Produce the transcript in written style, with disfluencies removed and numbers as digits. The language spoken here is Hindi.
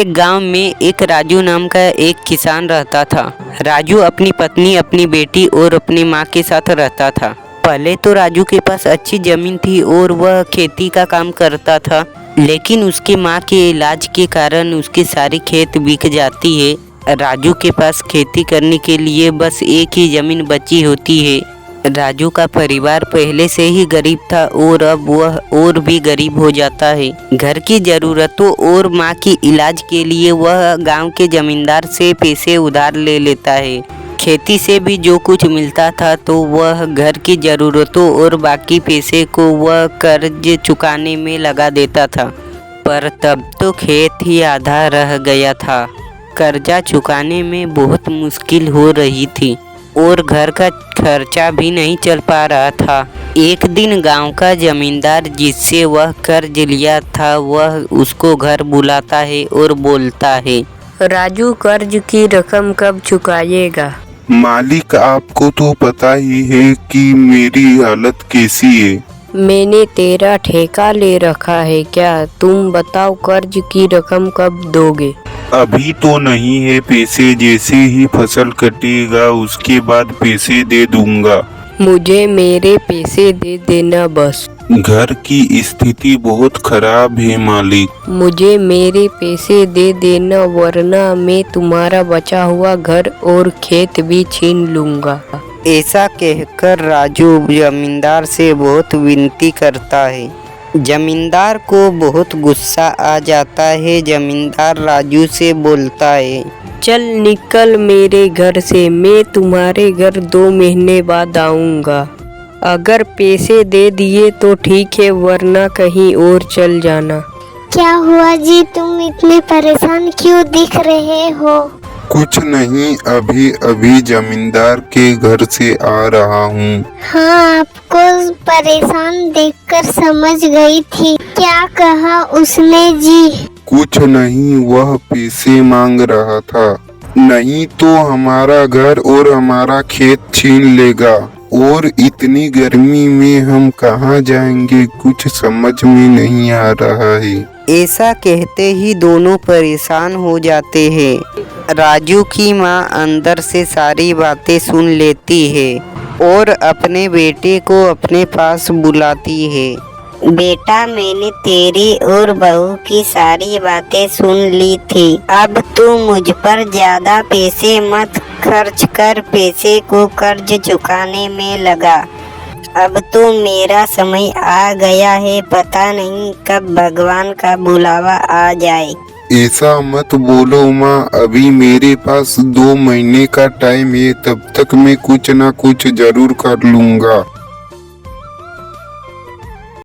एक गांव में एक राजू नाम का एक किसान रहता था। राजू अपनी पत्नी, अपनी बेटी और अपनी माँ के साथ रहता था। पहले तो राजू के पास अच्छी ज़मीन थी और वह खेती का काम करता था, लेकिन उसकी माँ के इलाज के कारण उसकी सारी खेत बिक जाती है। राजू के पास खेती करने के लिए बस एक ही ज़मीन बची होती है। राजू का परिवार पहले से ही गरीब था और अब वह और भी गरीब हो जाता है। घर की ज़रूरतों और माँ की इलाज के लिए वह गांव के ज़मींदार से पैसे उधार ले लेता है। खेती से भी जो कुछ मिलता था तो वह घर की ज़रूरतों और बाकी पैसे को वह कर्ज चुकाने में लगा देता था। पर तब तो खेत ही आधा रह गया था। कर्जा चुकाने में बहुत मुश्किल हो रही थी और घर का खर्चा भी नहीं चल पा रहा था। एक दिन गांव का जमींदार जिससे वह कर्ज लिया था वह उसको घर बुलाता है और बोलता है, राजू, कर्ज की रकम कब चुकाएगा? मालिक, आपको तो पता ही है कि मेरी हालत कैसी है। मैंने तेरा ठेका ले रखा है क्या? तुम बताओ, कर्ज की रकम कब दोगे? अभी तो नहीं है पैसे, जैसे ही फसल कटेगा उसके बाद पैसे दे दूंगा। मुझे मेरे पैसे दे देना बस। घर की स्थिति बहुत खराब है मालिक। मुझे मेरे पैसे दे देना वरना मैं तुम्हारा बचा हुआ घर और खेत भी छीन लूँगा। ऐसा कहकर राजू जमींदार से बहुत विनती करता है। जमींदार को बहुत गुस्सा आ जाता है। जमींदार राजू से बोलता है, चल निकल मेरे घर से, मैं तुम्हारे घर 2 महीने बाद आऊँगा। अगर पैसे दे दिए तो ठीक है, वरना कहीं और चल जाना। क्या हुआ जी, तुम इतने परेशान क्यों दिख रहे हो? कुछ नहीं, अभी अभी जमींदार के घर से आ रहा हूँ। हाँ, आपको परेशान देखकर समझ गई थी। क्या कहा उसने जी? कुछ नहीं, वह पैसे मांग रहा था। नहीं तो हमारा घर और हमारा खेत छीन लेगा। और इतनी गर्मी में हम कहाँ जाएंगे, कुछ समझ में नहीं आ रहा है। ऐसा कहते ही दोनों परेशान हो जाते हैं। राजू की माँ अंदर से सारी बातें सुन लेती है और अपने बेटे को अपने पास बुलाती है। बेटा, मैंने तेरी और बहू की सारी बातें सुन ली थी। अब तू मुझ पर ज्यादा पैसे मत खर्च कर, पैसे को कर्ज चुकाने में लगा। अब तो मेरा समय आ गया है, पता नहीं कब भगवान का बुलावा आ जाए। ऐसा मत बोलो माँ, अभी मेरे पास 2 महीने का टाइम है, तब तक मैं कुछ ना कुछ जरूर कर लूँगा।